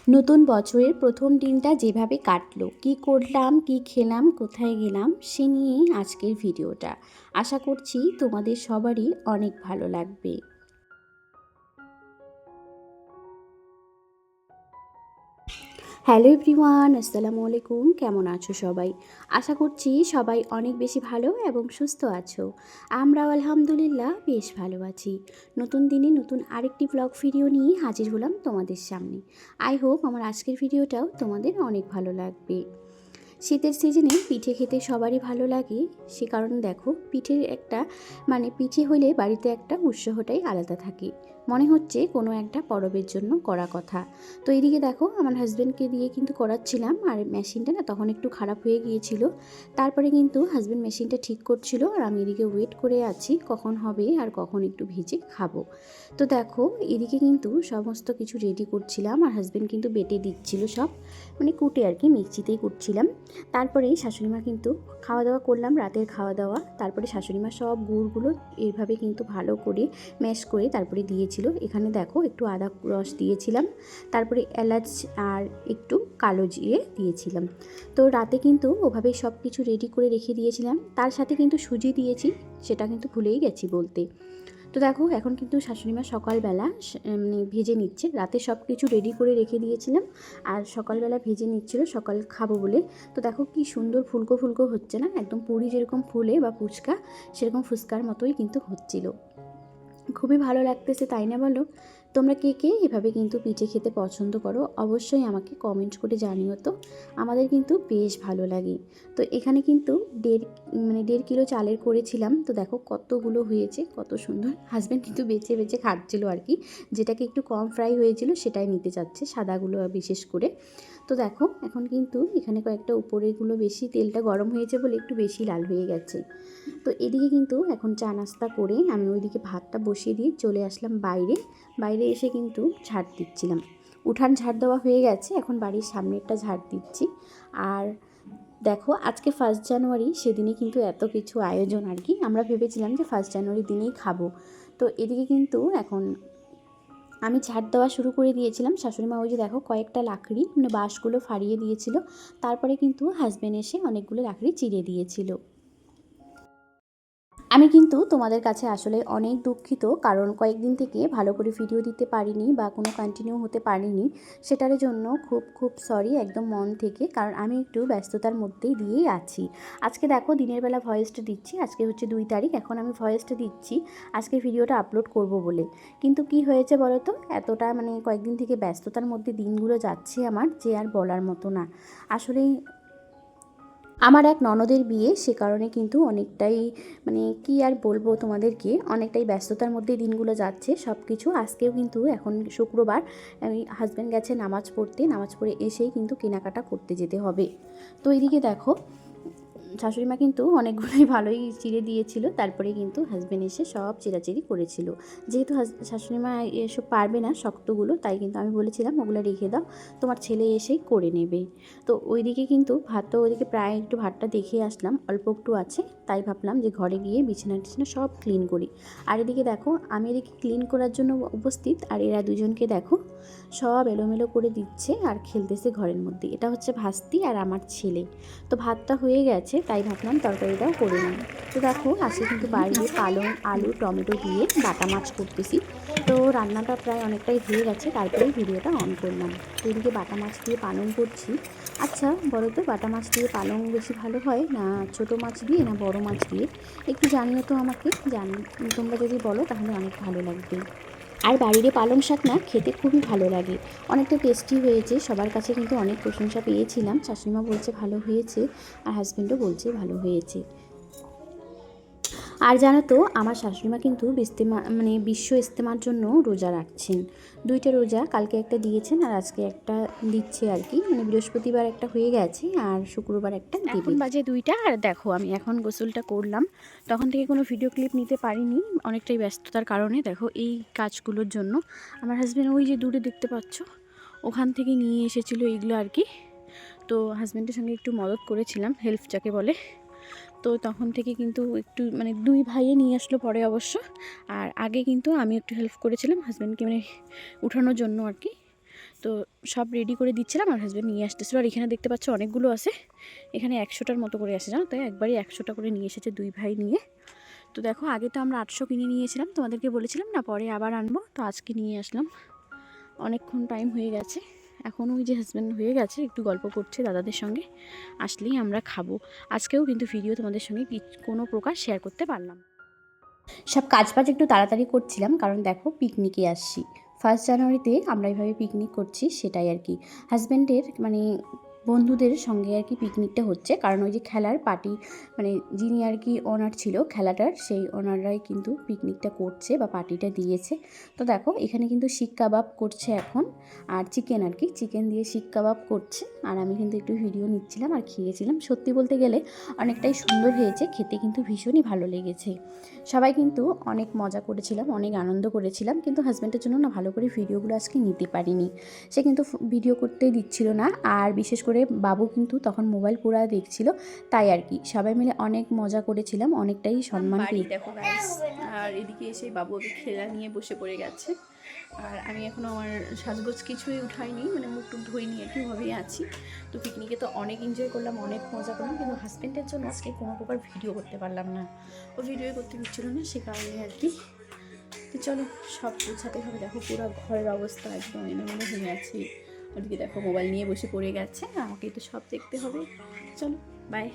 নতুন বছরের প্রথম দিনটা যেভাবে কাটলো, কি করলাম, কি খেলাম, কোথায় গেলাম, সে নিয়েই আজকের ভিডিওটা। আশা করছি তোমাদের সবারই অনেক ভালো লাগবে। হ্যালো এভরিওয়ান, আসসালামু আলাইকুম। কেমন আছো সবাই? আশা করছি সবাই অনেক বেশি ভালো এবং সুস্থ আছো। আমরাও আলহামদুলিল্লাহ বেশ ভালো আছি। নতুন দিনে নতুন আরেকটি ব্লগ ভিডিও নিয়ে হাজির হলাম তোমাদের সামনে। আই হোপ আমার আজকের ভিডিওটাও তোমাদের অনেক ভালো লাগবে। শীতের সিজনে পিঠে খেতে সবারই ভালো লাগে। সে কারণে দেখো, পিঠের একটা পিঠে হলে বাড়িতে একটা উৎসাহটাই আলাদা থাকে, মনে হচ্ছে কোনো একটা পরবের জন্য করা কথা। তো এদিকে দেখো, আমার হাজব্যান্ডকে দিয়ে কিন্তু করাচ্ছিলাম, আর মেশিনটা না তখন একটু খারাপ হয়ে গিয়েছিল। তারপরে কিন্তু হাজব্যান্ড মেশিনটা ঠিক করছিল, আর আমি এদিকে ওয়েট করে আছি কখন হবে আর কখন একটু ভেজে খাবো। তো দেখো, এদিকে কিন্তু সমস্ত কিছু রেডি করছিলাম, আর হাজব্যান্ড কিন্তু বেটে দিচ্ছিল সব, কুটে আর কি, মিক্সিতেই কুটছিলাম। তারপরেই শাশুড়িমা কিন্তু খাওয়া দাওয়া করলাম, রাতের খাওয়া দাওয়া। তারপরে শাশুড়িমা সব গুড়গুলো এইভাবে কিন্তু ভালো করে ম্যাশ করে তারপরে দিয়েছিল। এখানে দেখো একটু আদা রস দিয়েছিলাম, তারপরে এলাচ আর একটু কালো জিরে দিয়েছিলাম। তো রাতে কিন্তু ওভাবে সব কিছু রেডি করে রেখে দিয়েছিলাম। তার সাথে কিন্তু সুজি দিয়েছি, সেটা কিন্তু ভুলেই গেছি বলতে। তো দেখো, এখন কিন্তু শাশুড়িমা সকালবেলা ভেজে নিচ্ছে। রাতে সব কিছু রেডি করে রেখে দিয়েছিলাম, আর সকালবেলা ভেজে নিচ্ছিল সকাল খাবো বলে। তো দেখো কি সুন্দর ফুলকো ফুলকো হচ্ছে না, একদম পুরি যেরকম ফুলে বা ফুচকা, সেরকম ফুচকার মতোই কিন্তু হচ্ছিল। খুবই ভালো লাগতেছে, তাই না বলো? তোমরা কে কে এভাবে কিন্তু পিঠে খেতে পছন্দ করো অবশ্যই আমাকে কমেন্ট করে জানিও তো। আমাদের কিন্তু বেশ ভালো লাগে। তো এখানে কিন্তু 1.5 কিলো চালের করেছিলাম। তো দেখো কতগুলো হয়েছে, কত সুন্দর। হাজব্যান্ড কিন্তু বেছে বেছে খাচ্ছিল আর কি, যেটাকে একটু কম ফ্রাই হয়েছিল সেটাই নিতে চাচ্ছে, সাদাগুলো বিশেষ করে। তো দেখো, এখন কিন্তু এখানে কয়েকটা উপরেগুলো বেশি তেলটা গরম হয়েছে বলে একটু বেশি লাল হয়ে গেছে। তো এদিকে কিন্তু এখন চা নাস্তা করে আমি ওইদিকে ভাতটা বসিয়ে দিয়ে চলে আসলাম বাইরে। বাইরে এসে কিন্তু ঝাড় দিচ্ছিলাম। উঠান ঝাড় দেওয়া হয়ে গেছে, এখন বাড়ির সামনেরটা ঝাড় দিচ্ছি। আর দেখো, আজকে 1 জানুয়ারি, সেদিনে কিন্তু এত কিছু আয়োজন আর কি। আমরা ভেবেছিলাম যে 1 জানুয়ারি দিনেই খাবো। তো এদিকে কিন্তু এখন আমি ঝাড় দেওয়া শুরু করে দিয়েছিলাম। শাশুড়িমা ওই যে দেখো কয়েকটা লাকড়ি বাঁশগুলো ফাড়িয়ে দিয়েছিল। তারপরে কিন্তু হাজব্যান্ড এসে অনেকগুলো লাকড়ি চিড়ে দিয়েছিল। আমি কিন্তু তোমাদের কাছে আসলে অনেক দুঃখিত, কারণ কয়েকদিন থেকে ভালো করে ভিডিও দিতে পারিনি বা কোনো কন্টিনিউ হতে পারিনি। সেটার জন্য খুব খুব সরি, একদম মন থেকে, কারণ আমি একটু ব্যস্ততার মধ্যেই দিয়েই আছি। আজকে দেখো দিনের বেলা ভয়েসটা দিচ্ছি, আজকে হচ্ছে 2 তারিখ, এখন আমি ভয়েসটা দিচ্ছি আজকে ভিডিওটা আপলোড করব বলে। কিন্তু কি হয়েছে বলো তো, এতটা কয়েকদিন থেকে ব্যস্ততার মধ্যে দিনগুলো যাচ্ছে আমার, যে আর বলার মতো না। আসলেই আমার এক ননদের বিয়ে, সে কারণে কিন্তু অনেকটাই কি আর বলবো তোমাদেরকে, অনেকটাই ব্যস্ততার মধ্যে দিনগুলো যাচ্ছে সব কিছু। আজকেও কিন্তু এখন শুক্রবার, হাজব্যান্ড গেছে নামাজ পড়তে, নামাজ পড়ে এসেই কিন্তু কেনাকাটা করতে যেতে হবে। তো এইদিকে দেখো, শাশুড়িমা কিন্তু অনেকগুলোই ভালোই চিড়ে দিয়েছিল। তারপরে কিন্তু হাজব্যান্ড এসে সব চিরাচিরি করেছিল। যেহেতু শাশুড়িমা এসব পারবে না শক্তগুলো, তাই কিন্তু আমি বলেছিলাম ওগুলো রেখে দাও, তোমার ছেলে এসেই করে নেবে। তো ওইদিকে কিন্তু ভাতটা, ওইদিকে প্রায় একটু ভাতটা দেখে আসলাম, অল্প একটু আছে, তাই ভাবলাম যে ঘরে গিয়ে বিছানা টিছানা সব ক্লিন করি। আর এদিকে দেখো, আমি এদিকে ক্লিন করার জন্য উপস্থিত, আর এরা দুজনকে দেখো সব এলোমেলো করে দিচ্ছে আর খেলতেছে ঘরের মধ্যে। এটা হচ্ছে ভাস্তি আর আমার ছেলে। তো ভাতটা হয়ে গেছে, তাই ভাবলাম তরকারিটাও করে নিই। তো দেখো, আজকে কিন্তু বাইরে পালং, আলু, টমেটো দিয়ে বাটা মাছ করতেছি। তো রান্নাটা প্রায় অনেকটাই হয়ে গেছে, তারপরেই ভিডিওটা অন করলাম। তো এদিকে বাটা মাছ দিয়ে পালং করছি। আচ্ছা বলো তো, বাটা মাছ দিয়ে পালং বেশি ভালো হয় না ছোটো মাছ দিয়ে না বড় মাছ দিয়ে? একটু জানিও তো আমাকে, তোমরা যদি বলো তাহলে অনেক ভালো লাগবে। আর বাড়ির পালং শাক না খেতে খুবই ভালো লাগে, অনেকটা টেস্টি হয়েছে। সবার কাছে কিন্তু অনেক প্রশংসা পেয়েছিলাম, শাশুড়িমা বলছে ভালো হয়েছে, আর হাজব্যান্ডও বলছে ভালো হয়েছে। আর জানো তো, আমার শাশুড়িমা কিন্তু বিশ্ব ইজতেমার জন্য রোজা রাখছেন। 2টা রোজা, কালকে একটা দিয়েছেন আর আজকে একটা দিচ্ছে আর কি। বৃহস্পতিবার একটা হয়ে গেছে আর শুক্রবার একটা দিবে। এখন বাজে 2টা, আর দেখো আমি এখন গোসলটা করলাম। তখন থেকে কোনো ভিডিও ক্লিপ নিতে পারিনি, অনেকটাই ব্যস্ততার কারণে। দেখো এই কাজগুলোর জন্য আমার হাজব্যান্ড ওই যে দূরে দেখতে পাচ্ছ, ওখান থেকে নিয়ে এসেছিলো এইগুলো আর কি। তো হাজব্যান্ডের সঙ্গে একটু মদত করেছিলাম, হেল্প যাকে বলে। তো তখন থেকে কিন্তু একটু 2 ভাইয়ে নিয়ে আসলো পরে অবশ্য, আর আগে কিন্তু আমি একটু হেল্প করেছিলাম হাজব্যান্ডকে উঠানোর জন্য আর কি। তো সব রেডি করে দিচ্ছিলাম আর হাজব্যান্ড নিয়ে আসতেছিলো। আর এখানে দেখতে পাচ্ছ অনেকগুলো আছে, এখানে 100টার মতো করে আসে জানো, তাই একবারই 100টা করে নিয়ে এসেছে দুই ভাই নিয়ে। তো দেখো আগে তো আমরা 800 কিনে নিয়েছিলাম, তোমাদেরকে বলেছিলাম না পরে আবার আনবো, তো আজকে নিয়ে আসলাম। অনেকক্ষণ টাইম হয়ে গেছে, এখন ওই যে হাজব্যান্ড হয়ে গেছে একটু গল্প করছে দাদাদের সঙ্গে, আসলেই আমরা খাবো। আজকেও কিন্তু ভিডিও তোমাদের সঙ্গে কোনো প্রকার শেয়ার করতে পারলাম। সব কাজবাজ একটু তাড়াতাড়ি করছিলাম, কারণ দেখো পিকনিকে আসছি 1 জানুয়ারিতে, আমরা এইভাবে পিকনিক করছি সেটাই আর কি। হাজব্যান্ডের মানে বন্ধুদের সঙ্গে আর কি পিকনিকটা হচ্ছে, কারণ ওই যে খেলার পার্টি মানে যিনি আর কি ওনার ছিল খেলাটার, সেই ওনাররাই কিন্তু পিকনিকটা করছে বা পার্টিটা দিয়েছে। তো দেখো এখানে কিন্তু শিক কাবাব করছে এখন, আর চিকেন আর কি, চিকেন দিয়ে শিক কাবাব করছে। আর আমি কিন্তু একটু ভিডিও নিচ্ছিলাম আর খেয়েছিলাম। সত্যি বলতে গেলে অনেকটাই সুন্দর হয়েছে, খেতে কিন্তু ভীষণই ভালো লেগেছে। সবাই কিন্তু অনেক মজা করেছিলাম, অনেক আনন্দ করেছিলাম, কিন্তু হাজব্যান্ডের জন্য না ভালো করে ভিডিওগুলো আজকে নিতে পারিনি, সে কিন্তু ভিডিও করতেই দিচ্ছিল না। আর বিশেষ করে বাবু কিন্তু তখন মোবাইল পুরা দেখছিল, তাই আর কি সবাই মিলে অনেক মজা করেছিলাম, অনেকটাই সম্মান পেয়ে। দেখো গাইস, আর এদিকে এসে বাবু ওকে খেলা নিয়ে বসে পড়ে গেছে। আর আমি এখনও আমার সাজগোজ কিছুই উঠাইনি, মানে মুখ টুক ধুইনি আর কি, ওভাবেই আছি। তো পিকনিকে তো অনেক এনজয় করলাম, অনেক মজা করলাম, কিন্তু হাজব্যান্ডের জন্য আজকে কোনো প্রকার ভিডিও করতে পারলাম না, ও ভিডিও করতে দিচ্ছিল না, সে কারণে আর কি। তো চলো সব গোছাতে হবে, দেখো পুরো ঘরের অবস্থা একদম এলোমেলো হয়ে আছে। ওদিকে দেখো মোবাইল নিয়ে বসে পড়ে গেছে, আমাকে তো সব দেখতে হবে। চলো বাই।